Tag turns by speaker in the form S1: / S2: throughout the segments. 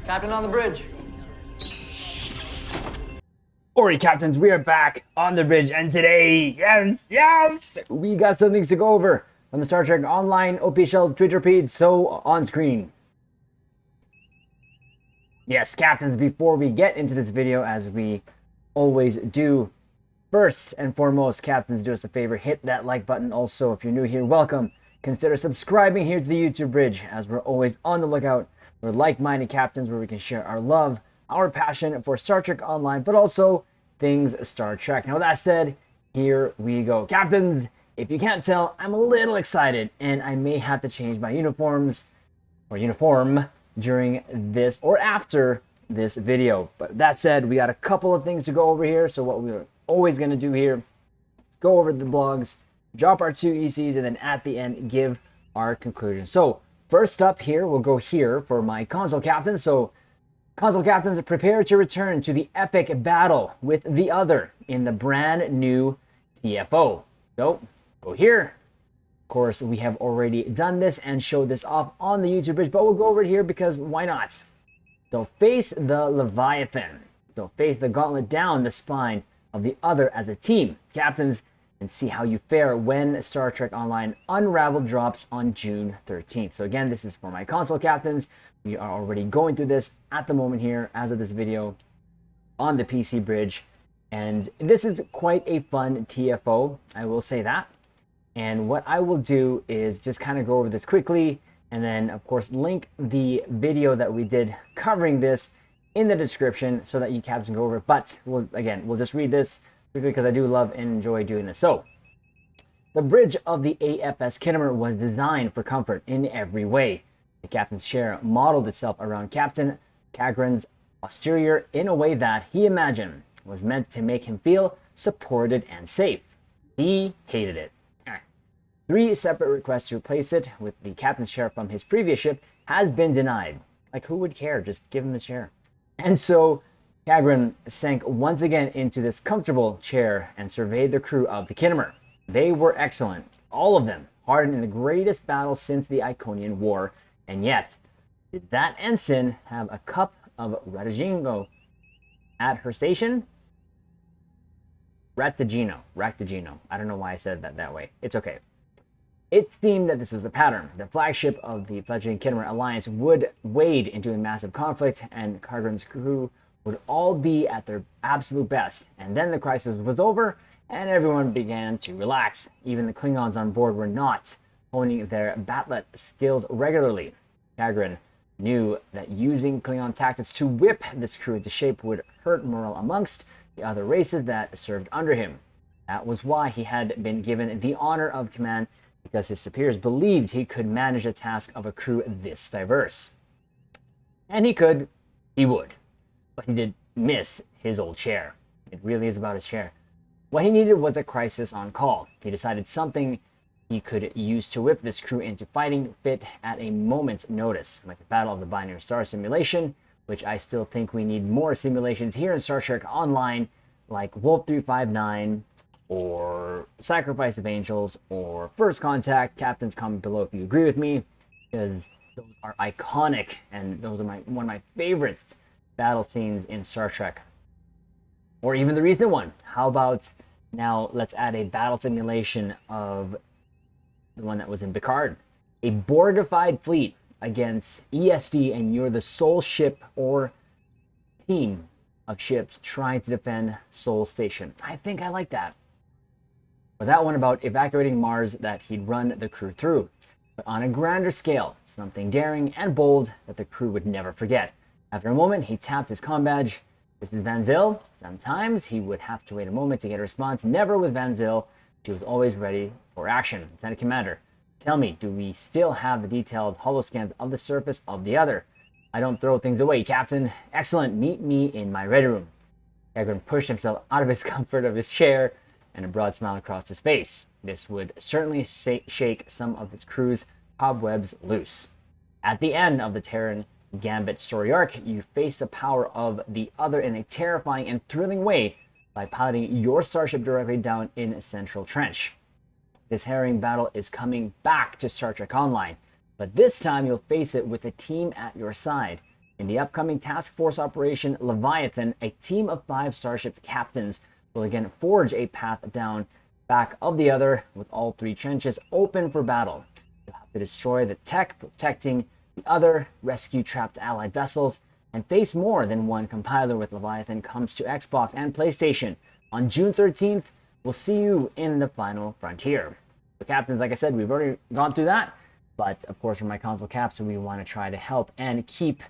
S1: Captain on the bridge.
S2: Alright, captains, we are back on the bridge, and today, yes, we got some things to go over on the Star Trek Online official Twitter feed, so on screen. Yes, captains, before we get into this video, as we always do, first and foremost, captains, do us a favor, hit that like button. Also, if you're new here, welcome. Consider subscribing here to the YouTube bridge, as we're always on the lookout for like-minded captains where we can share our love, our passion for Star Trek Online, but also things Star Trek. Now, with that said, here we go. Captains, if you can't tell, I'm a little excited, and I may have to change my uniform during this or after this video. But that said, we got a couple of things to go over here. So what we're always going to do here is go over the blogs, drop our 2 ECs, and then at the end, give our conclusion. So first up here, we'll go here for my console captains. So console captains, prepare to return to the epic battle with the other in the brand new TFO. So go here. Of course, we have already done this and showed this off on the YouTube bridge, but we'll go over here because why not? So face the Leviathan. So face the gauntlet down the spine of the other as a team. Captains, and see how you fare when Star Trek Online Unraveled drops on June 13th. So again, this is for my console captains. We are already going through this at the moment here as of this video on the PC bridge. And this is quite a fun TFO, I will say that. And what I will do is just kind of go over this quickly, and then of course link the video that we did covering this in the description so that you captains can go over it. But we'll just read this quickly because I do love and enjoy doing this. So the bridge of the AFS Kittimer was designed for comfort in every way. The captain's chair modeled itself around Captain Kagran's posterior in a way that he imagined was meant to make him feel supported and safe. He hated it. 3 separate requests to replace it with the captain's chair from his previous ship has been denied. Like, who would care? Just give him the chair. And so Kagran sank once again into this comfortable chair and surveyed the crew of the Kittimer. They were excellent, all of them, hardened in the greatest battle since the Iconian War. And yet, did that ensign have a cup of Rattagino at her station? Rattagino. I don't know why I said that way. It's okay. It seemed that this was the pattern. The flagship of the fledgling Kittimer Alliance would wade into a massive conflict, and Kagran's crew would all be at their absolute best. And then the crisis was over, and everyone began to relax. Even the Klingons on board were not honing their battle skills regularly. Kagran knew that using Klingon tactics to whip this crew into shape would hurt morale amongst the other races that served under him. That was why he had been given the honor of command, because his superiors believed he could manage a task of a crew this diverse. And he would. But he did miss his old chair. It really is about his chair. What he needed was a crisis on call. He decided something he could use to whip this crew into fighting fit at a moment's notice, like the Battle of the Binary Star simulation, which I still think we need more simulations here in Star Trek Online, like Wolf 359, or Sacrifice of Angels, or First Contact. Captains, comment below if you agree with me, because those are iconic, and those are one of my favorite battle scenes in Star Trek. Or even the recent one. How about now let's add a battle simulation of the one that was in Picard. A Borgified fleet against ESD, and you're the sole ship or team of ships trying to defend Sol Station. I think I like that. But that one about evacuating Mars that he'd run the crew through. But on a grander scale, something daring and bold that the crew would never forget. After a moment, he tapped his comm badge. This is Van Zyl. Sometimes he would have to wait a moment to get a response. Never with Van Zyl. She was always ready for action. Lieutenant Commander, tell me, do we still have the detailed holoscans of the surface of the other? I don't throw things away, Captain. Excellent. Meet me in my ready room. Kagran pushed himself out of his comfort of his chair, and a broad smile across his face. This would certainly shake some of his crew's cobwebs loose. At the end of the Terran Gambit story arc, you face the power of the other in a terrifying and thrilling way by piloting your starship directly down in Central Trench. This harrowing battle is coming back to Star Trek Online, but this time you'll face it with a team at your side. In the upcoming task force operation Leviathan, a team of 5 starship captains will again forge a path down back of the other, with all 3 trenches open for battle. You'll have to destroy the tech protecting the other, rescue trapped allied vessels, and face more than one compiler with Leviathan comes to Xbox and PlayStation. On June 13th, we'll see you in the final frontier. The captains, like I said, we've already gone through that, but of course for my console caps, we want to try to help and keep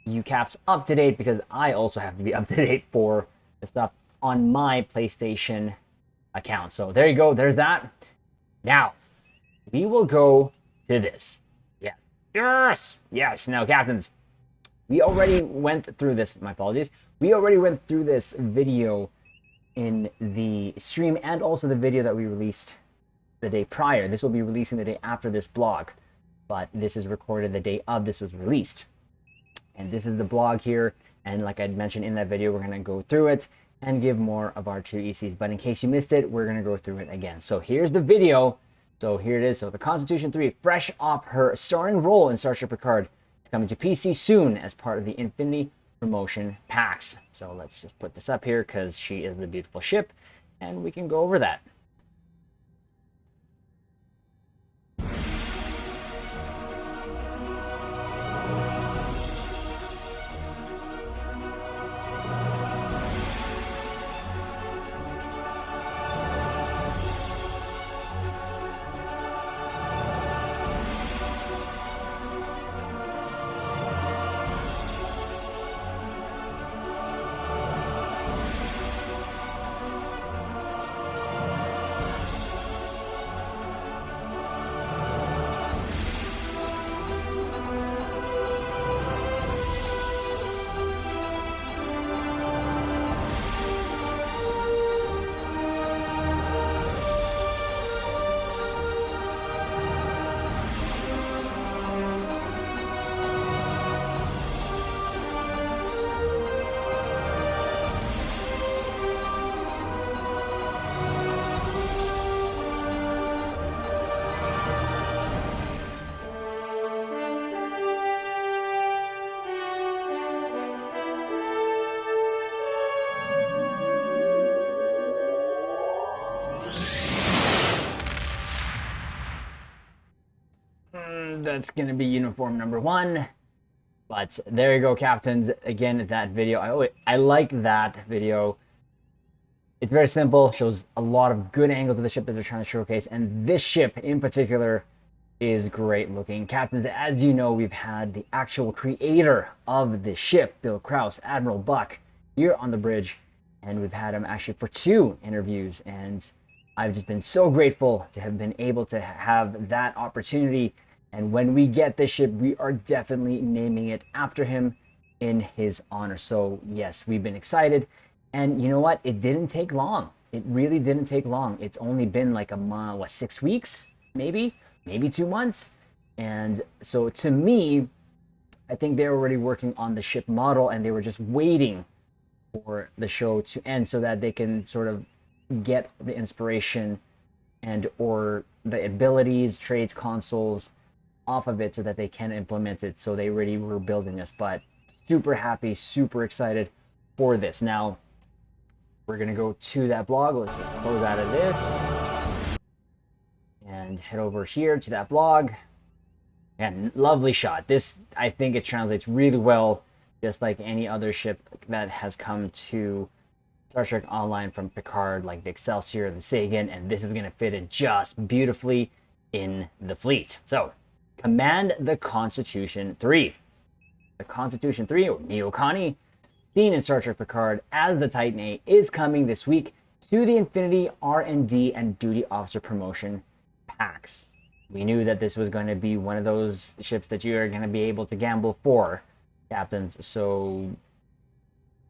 S2: you caps up to date, because I also have to be up to date for the stuff on my PlayStation account. So there you go, there's that. Now, we will go to this. Yes. Yes! Yes! Now, captains, we already went through this, my apologies. We already went through this video in the stream and also the video that we released the day prior. This will be releasing the day after this blog, but this is recorded the day of this was released. And this is the blog here, and like I mentioned in that video, we're going to go through it and give more of our 2 ECs. But in case you missed it, we're going to go through it again. So here's the video. So here it is. So the Constitution 3, fresh off her starring role in Starship Picard, is coming to PC soon as part of the Infinity Promotion packs. So let's just put this up here because she is the beautiful ship, and we can go over that. That's gonna be uniform number 1. But there you go, captains. Again, that video, I like that video. It's very simple, shows a lot of good angles of the ship that they're trying to showcase, and this ship in particular is great looking. Captains, as you know, we've had the actual creator of the ship, Bill Krause, Admiral Buck, here on the bridge, and we've had him actually for 2 interviews, and I've just been so grateful to have been able to have that opportunity. And when we get this ship, we are definitely naming it after him in his honor. So yes, we've been excited. And you know what? It didn't take long. It really didn't take long. It's only been like a month, what, 6 weeks? Maybe 2 months. And so to me, I think they're already working on the ship model, and they were just waiting for the show to end so that they can sort of get the inspiration and or the abilities, trades, consoles off of it so that they can implement it. So they already were building this, but super happy, super excited for this. Now we're gonna go to that blog. Let's just close out of this and head over here to that blog. And lovely shot. This, I think it translates really well, just like any other ship that has come to Star Trek Online from Picard, like the Excelsior, the Sagan, and this is gonna fit in just beautifully in the fleet. So command the Constitution 3. The Constitution 3, or Neoconi, seen in Star Trek Picard as the Titan A, is coming this week to the Infinity R&D and Duty Officer Promotion packs. We knew that this was going to be one of those ships that you are going to be able to gamble for, captains, so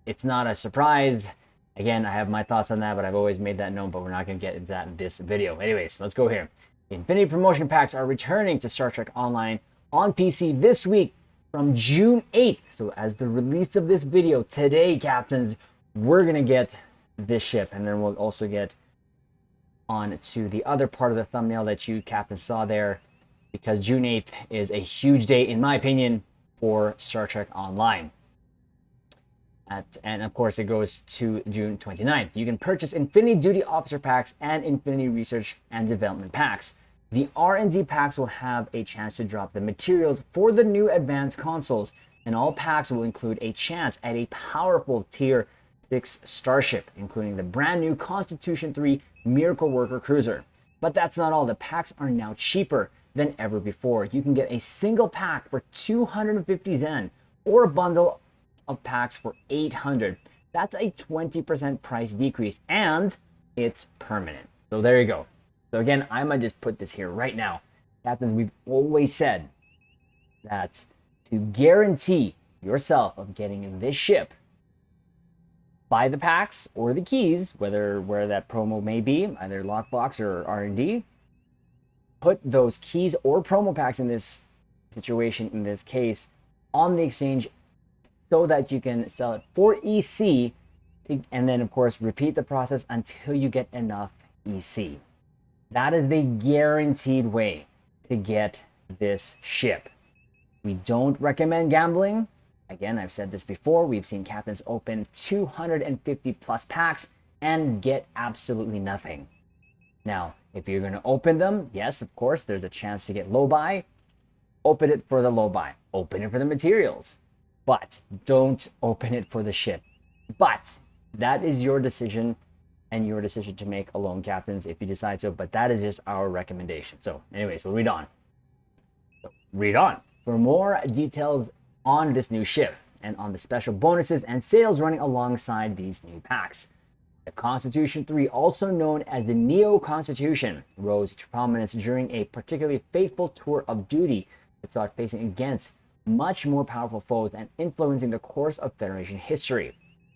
S2: it's not a surprise. Again, I have my thoughts on that, but I've always made that known, but we're not going to get into that in this video. Anyways, let's go here. The Infinity Promotion Packs are returning to Star Trek Online on PC this week from June 8th. So as the release of this video today, captains, we're going to get this ship, and then we'll also get on to the other part of the thumbnail that you captains saw there, because June 8th is a huge day, in my opinion, for Star Trek Online. And of course, it goes to June 29th. You can purchase Infinity Duty Officer packs and Infinity Research and Development packs. The R&D packs will have a chance to drop the materials for the new advanced consoles, and all packs will include a chance at a powerful Tier 6 starship, including the brand new Constitution 3 Miracle Worker cruiser. But that's not all. The packs are now cheaper than ever before. You can get a single pack for 250 Zen or a bundle of packs for 800. That's a 20% price decrease, and it's permanent. So there you go. So again, I might just put this here right now. Captains, we've always said that to guarantee yourself of getting this ship, buy the packs or the keys, where that promo may be, either lockbox or R&D. Put those keys or promo packs in this situation, in this case, on the exchange, so that you can sell it for EC, and then of course repeat the process until you get enough EC. That is the guaranteed way to get this ship. We don't recommend gambling. Again, I've said this before. We've seen captains open 250 plus packs and get absolutely nothing. Now, if you're going to open them, yes, of course, there's a chance to get low buy. Open it for the low buy. Open it for the materials. But don't open it for the ship. But that is your decision, and your decision to make alone, captains, if you decide so. But that is just our recommendation. So anyways, we'll read on. Read on. For more details on this new ship and on the special bonuses and sales running alongside these new packs. The Constitution 3, also known as the Neo Constitution, rose to prominence during a particularly fateful tour of duty that saw it facing against much more powerful foes and influencing the course of Federation history.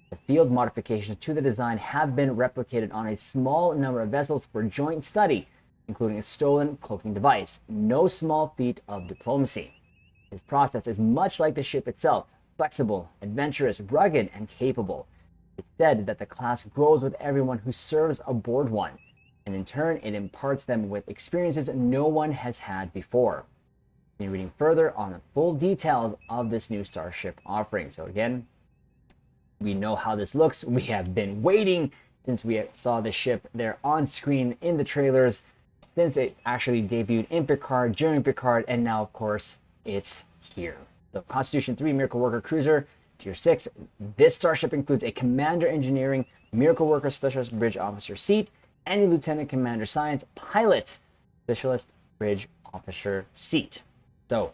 S2: The field modifications to the design have been replicated on a small number of vessels for joint study, including a stolen cloaking device. No small feat of diplomacy. This process is much like the ship itself, flexible, adventurous, rugged, and capable. It's said that the class grows with everyone who serves aboard one, and in turn it imparts them with experiences no one has had before. You're reading further on the full details of this new starship offering. So again, we know how this looks. We have been waiting since we saw the ship there on screen in the trailers, since it actually debuted in Picard, during Picard, and now of course it's here. The Constitution 3 Miracle Worker Cruiser, Tier 6. This starship includes a Commander Engineering Miracle Worker Specialist Bridge Officer seat and a Lieutenant Commander Science Pilot Specialist Bridge Officer seat. So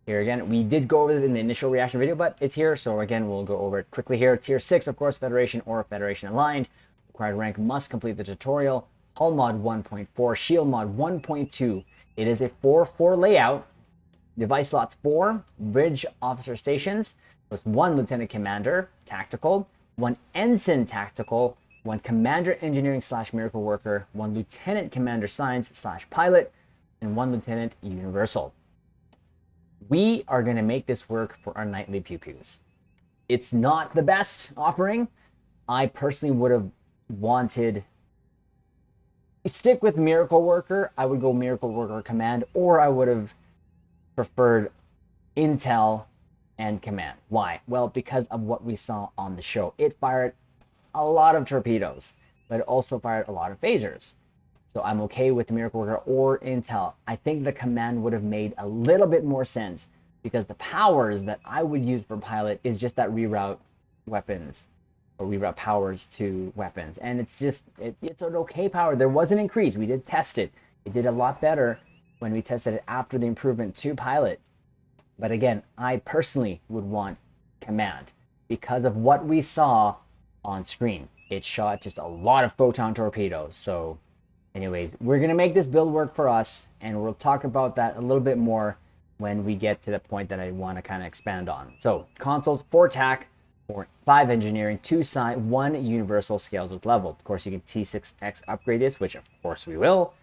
S2: here again, we did go over this in the initial reaction video, but it's here. So again, we'll go over it quickly here. Tier 6, of course, Federation or Federation aligned. Required rank must complete the tutorial. Hull mod 1.4, shield mod 1.2. It is a 4-4 layout. Device slots 4, bridge officer stations with 1 lieutenant commander tactical, 1 ensign tactical, 1 commander engineering / miracle worker, 1 lieutenant commander science / pilot, and 1 lieutenant universal. We are going to make this work for our nightly pew-pews. It's not the best offering. I personally would have wanted stick with miracle worker. I would go miracle worker command, or I would have preferred intel and command. Why? Well, because of what we saw on the show. It fired a lot of torpedoes, but it also fired a lot of phasers. So I'm okay with the miracle worker or intel. I think the command would have made a little bit more sense, because the powers that I would use for pilot is just that reroute weapons or reroute powers to weapons. And it's just, it's an okay power. There was an increase. We did test it. It did a lot better when we tested it after the improvement to pilot. But again, I personally would want command because of what we saw on screen. It shot just a lot of photon torpedoes. So anyways, we're going to make this build work for us, and we'll talk about that a little bit more when we get to the point that I want to kind of expand on. So consoles, 4 TAC, 5 engineering, 2 sci, 1 universal scales with level. Of course, you can T6X upgrade this, which of course we will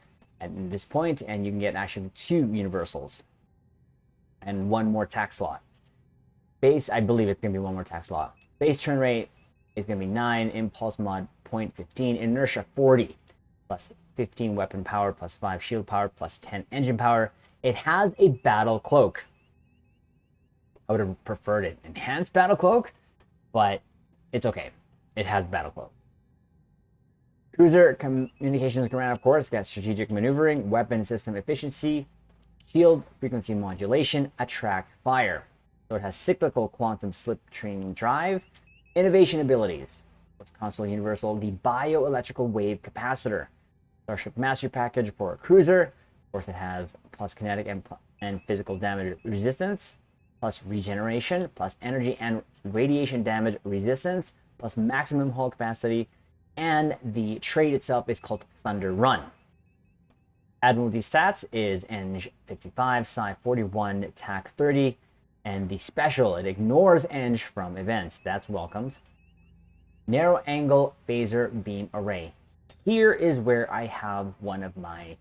S2: at this point, and you can get actually 2 universals and 1 more tax slot. Base, I believe it's going to be 1 more tax slot. Base turn rate is going to be 9, impulse mod 0.15, inertia 40, plus 15 weapon power, plus 5 shield power, plus 10 engine power. It has a battle cloak. I would have preferred it enhanced battle cloak, but it's okay. It has battle cloak. Cruiser communications command, of course, got strategic maneuvering, weapon system efficiency, shield frequency modulation, attract fire. So it has cyclical quantum slip training drive, innovation abilities. It's console universal, the bioelectrical wave capacitor. Starship mastery package for a cruiser. Of course, it has plus kinetic and physical damage resistance, plus regeneration, plus energy and radiation damage resistance, plus maximum hull capacity, and the trait itself is called Thunder Run. Admiralty stats is Eng 55, Psi 41, TAC 30, and the special, it ignores Eng from events. That's welcomed. Narrow angle phaser beam array. Here is where I have one of my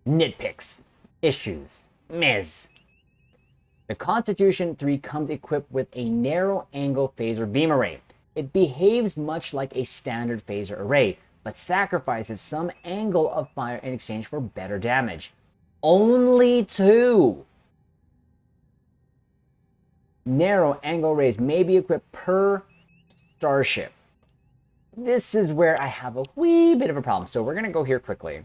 S2: nitpicks, issues, Ms. The Constitution 3 comes equipped with a narrow angle phaser beam array. It behaves much like a standard phaser array, but sacrifices some angle of fire in exchange for better damage. Only 2 narrow angle arrays may be equipped per starship. This is where I have a wee bit of a problem. So we're going to go here quickly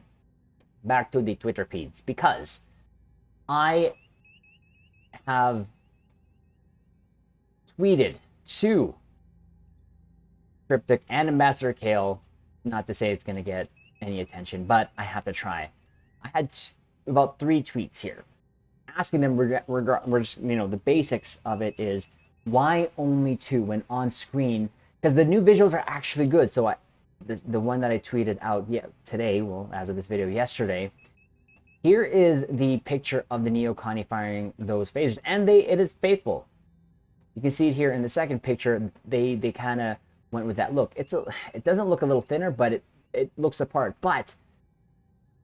S2: back to the Twitter feeds, because I have tweeted to Cryptic and Ambassador Kale, not to say it's going to get any attention, but I have to try. I had about 3 tweets here asking them, we're just, the basics of it is why only 2 when on screen, because the new visuals are actually good. So the one that I tweeted out today, well, as of this video yesterday, here is the picture of the Neoconi firing those phasers, and it is faithful. You can see it here in the second picture. They kind of went with that look. It doesn't look a little thinner, but it looks the part. But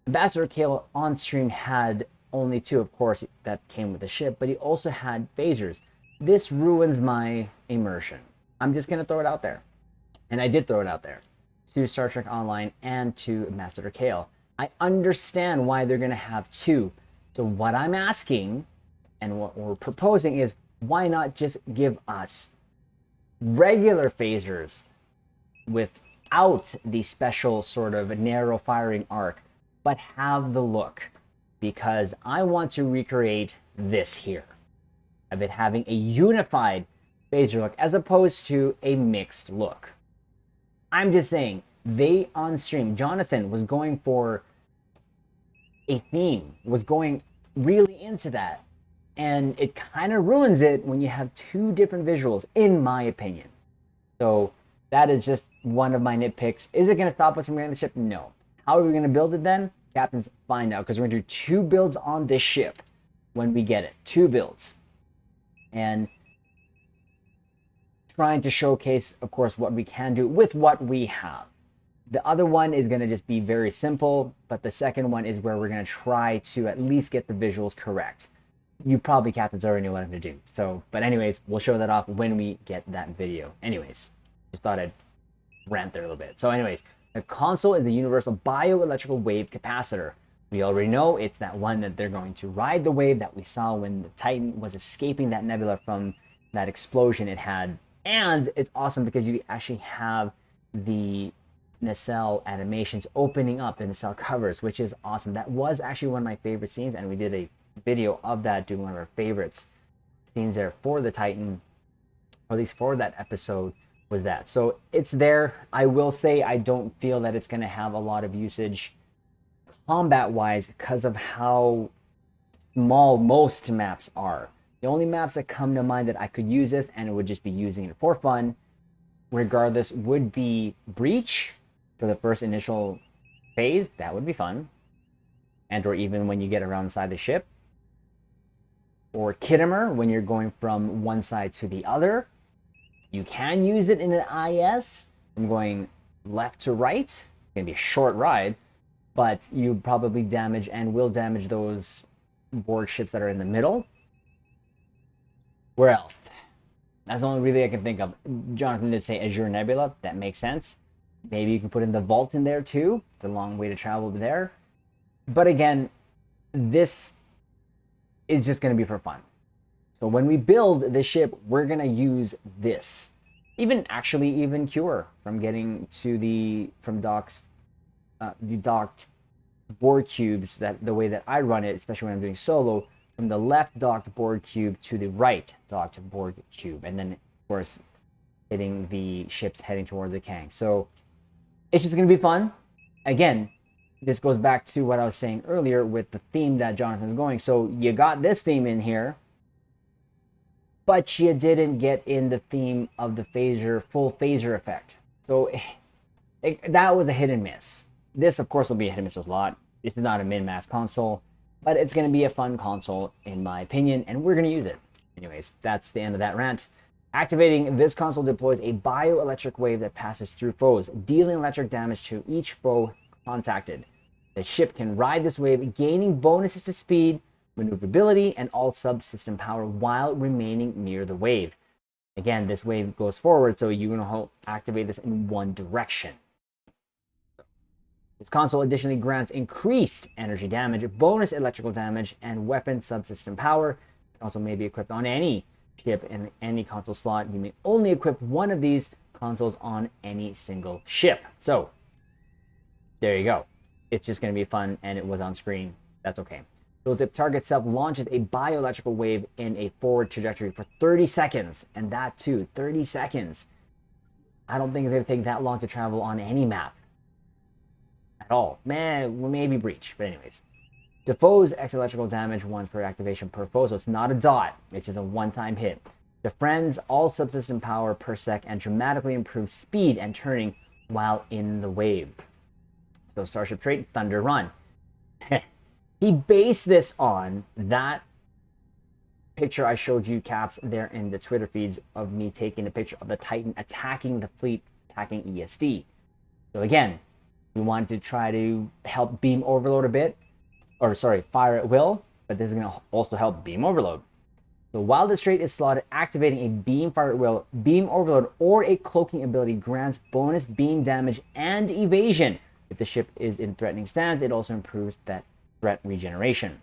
S2: Ambassador Kale on stream had only 2, of course, that came with the ship, but he also had phasers. This ruins my immersion. I'm just gonna throw it out there, and I did throw it out there to Star Trek Online and to Ambassador Kale. I understand why they're gonna have 2. So what I'm asking and what we're proposing is, why not just give us regular phasers without the special sort of narrow firing arc, but have the look? Because I want to recreate this here, of it having a unified phaser look as opposed to a mixed look. I'm just saying, they on stream, Jonathan was going for a theme, was going really into that, and it kind of ruins it when you have 2 different visuals, in my opinion. So that is just one of my nitpicks. Is it going to stop us from getting the ship? No. How are we going to build it then? Captains, find out, because we're going to do 2 builds on this ship when we get it. 2 builds. And trying to showcase, of course, what we can do with what we have. The other one is going to just be very simple, but the second one is where we're going to try to at least get the visuals correct. You probably, captains, already know what I'm going to do. So, but anyways, we'll show that off when we get that video. Anyways, just thought I'd rant there a little bit. So anyways, the console is the universal bioelectrical wave capacitor. We already know it's that one that they're going to ride the wave that we saw when the Titan was escaping that nebula from that explosion it had. And it's awesome because you actually have the nacelle animations opening up, the nacelle covers, which is awesome. That was actually one of my favorite scenes, and we did a video of that, doing one of our favorites scenes there for the Titan, or at least for that episode, was that. So it's there. I will say I don't feel that it's going to have a lot of usage combat wise because of how small most maps are. The only maps that come to mind that I could use this, and it would just be using it for fun regardless, would be Breach for the first initial phase. That would be fun. And or even when you get around inside the ship. Or Kittimer when you're going from one side to the other. You can use it in an IS from going left to right. It's going to be a short ride, but you probably damage and will damage those Borg ships that are in the middle. Where else? That's the only really I can think of. Jonathan did say Azure Nebula. That makes sense. Maybe you can put in the Vault in there too. It's a long way to travel there. But again, this is just going to be for fun. So when we build this ship, we're gonna use this. Even cure from getting to the docked board cubes, that the way that I run it, especially when I'm doing solo, from the left docked board cube to the right docked board cube, and then of course hitting the ships heading towards the Kang. So it's just gonna be fun. Again, this goes back to what I was saying earlier with the theme that Jonathan's going. So you got this theme in here, but you didn't get in the theme of the full phaser effect. So that was a hit and miss. This, of course, will be a hit and miss with a lot. This is not a min-max console, but it's going to be a fun console, in my opinion, and we're going to use it. Anyways, that's the end of that rant. Activating this console deploys a bioelectric wave that passes through foes, dealing electric damage to each foe contacted. The ship can ride this wave, gaining bonuses to speed, maneuverability, and all subsystem power while remaining near the wave. Again, this wave goes forward, so you're going to activate this in one direction. This console additionally grants increased energy damage, bonus electrical damage, and weapon subsystem power. This console may be equipped on any ship in any console slot. You may only equip one of these consoles on any single ship. So, there you go. It's just going to be fun, and it was on screen. That's okay. So the target itself launches a bioelectrical wave in a forward trajectory for 30 seconds. And that too, 30 seconds. I don't think it's going to take that long to travel on any map. At all. Man, maybe Breach. But anyways. Defoes X electrical damage once per activation per foe. So it's not a dot. It's just a one-time hit. Defends all subsystem power per sec and dramatically improves speed and turning while in the wave. So Starship trait, Thunder Run. He based this on that picture I showed you, Caps, there in the Twitter feeds of me taking a picture of the Titan attacking the fleet, attacking ESD. So again, we wanted to try to help beam overload a bit, or sorry, fire at will, but this is going to also help beam overload. So while this trait is slotted, activating a beam fire at will, beam overload, or a cloaking ability grants bonus beam damage and evasion. If the ship is in threatening stance, it also improves that threat regeneration.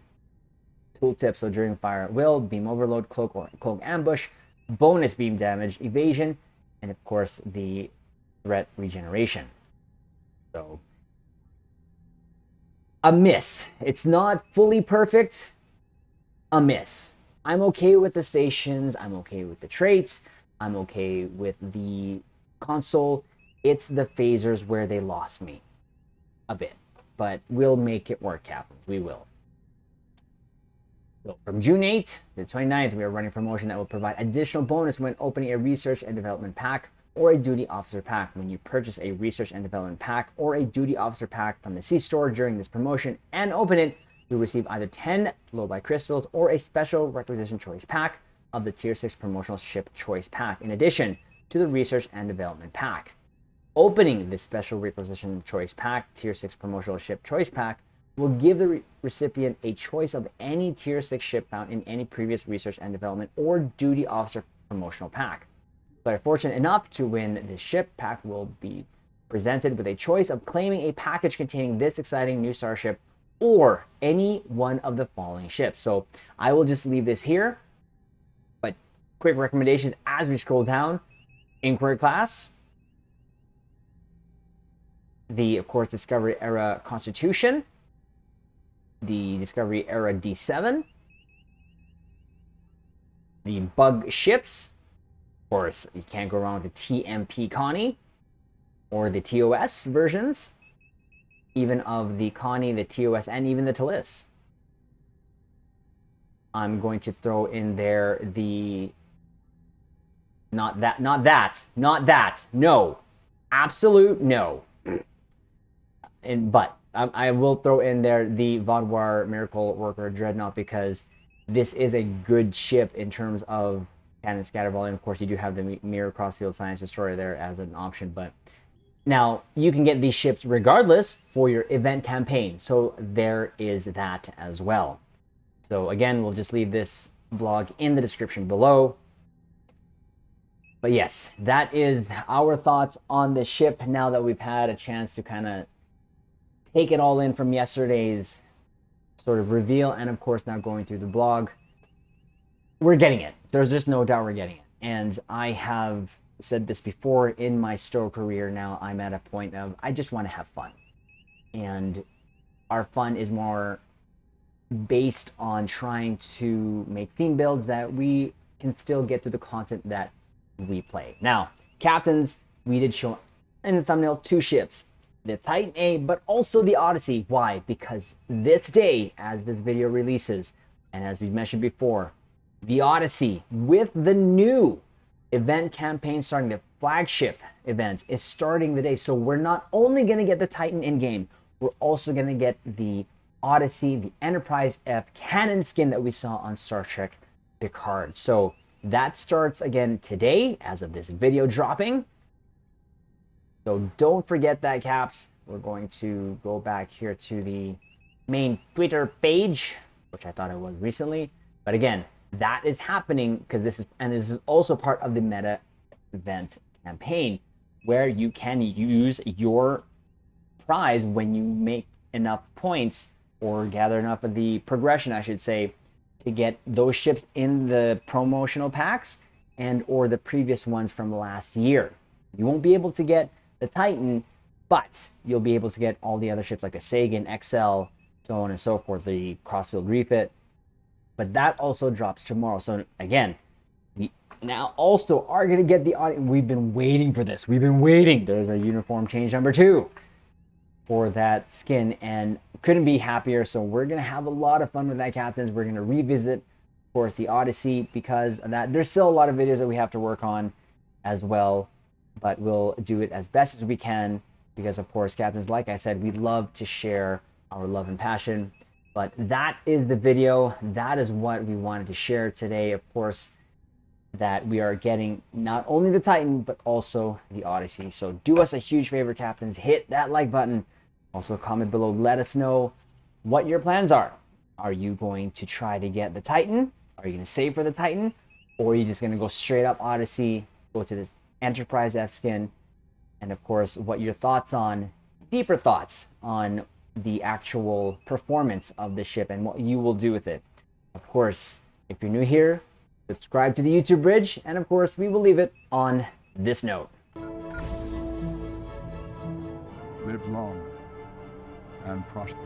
S2: Tooltip: so during fire at will, beam overload, cloak ambush, bonus beam damage, evasion, and of course the threat regeneration. So a miss. It's not fully perfect. A miss. I'm okay with the stations. I'm okay with the traits. I'm okay with the console. It's the phasers where they lost me a bit. But we'll make it work, Captains. We will. So from June 8th to the 29th, we are running a promotion that will provide additional bonus when opening a research and development pack or a duty officer pack. When you purchase a research and development pack or a duty officer pack from the C-Store during this promotion and open it, you'll receive either 10 low-buy crystals or a special requisition choice pack of the Tier 6 promotional ship choice pack, in addition to the research and development pack. Opening this special requisition choice pack, Tier 6 promotional ship choice pack, will give the recipient a choice of any Tier 6 ship found in any previous research and development or duty officer promotional pack. If you are fortunate enough to win this ship, pack will be presented with a choice of claiming a package containing this exciting new starship or any one of the following ships. So I will just leave this here, but quick recommendations as we scroll down. Inquiry class, the, of course, Discovery Era Constitution, the Discovery Era D7, the bug ships. Of course, you can't go wrong with the TMP Connie or the TOS versions, even of the Connie, the TOS, and even the Talis. I'm going to throw in there the not that, no, absolute no. But I will throw in there the Vodwar Miracle Worker Dreadnought, because this is a good ship in terms of cannon scatter volume. Of course, you do have the Mirror Crossfield Science Destroyer there as an option, but now you can get these ships regardless for your event campaign. So there is that as well. So again, we'll just leave this blog in the description below. But yes, that is our thoughts on the ship now that we've had a chance to kind of take it all in from yesterday's sort of reveal, and of course now going through the blog. we're getting it. There's just no doubt we're getting it. And I have said this before in my Stowe career. Now I'm at a point of I just want to have fun. And our fun is more based on trying to make theme builds that we can still get to the content that we play. Now, captains, we did show in the thumbnail 2 ships, the Titan A, but also the Odyssey. Why? Because this day, as this video releases, and as we mentioned before, the Odyssey with the new event campaign starting, the flagship event is starting the day. So we're not only going to get the Titan in game, we're also going to get the Odyssey, the Enterprise F canon skin that we saw on Star Trek Picard. So that starts again today as of this video dropping. So don't forget that, Caps. We're going to go back here to the main Twitter page, which I thought it was recently. But again, that is happening because this is also part of the meta event campaign where you can use your prize when you make enough points or gather enough of the progression, I should say, to get those ships in the promotional packs and or the previous ones from last year. You won't be able to get the Titan, but you'll be able to get all the other ships like the Sagan, XL, so on and so forth, the Crossfield Refit. But that also drops tomorrow. So again, we now also are going to get the audience. We've been waiting for this. We've been waiting. There's a uniform change number 2 for that skin and couldn't be happier. So we're going to have a lot of fun with that, captains. We're going to revisit, of course, the Odyssey because of that. There's still a lot of videos that we have to work on as well, but we'll do it as best as we can because, of course, captains, like I said, we love to share our love and passion. But that is the video. That is what we wanted to share today. Of course, that we are getting not only the Titan, but also the Odyssey. So do us a huge favor, captains. Hit that like button. Also comment below. Let us know what your plans are. Are you going to try to get the Titan? Are you going to save for the Titan? Or are you just going to go straight up Odyssey, go to this Enterprise F skin? And of course, what your thoughts on, deeper thoughts on the actual performance of the ship and what you will do with it. Of course, if you're new here, subscribe to the YouTube Bridge, and of course, we will leave it on this note.
S1: Live long and prosper.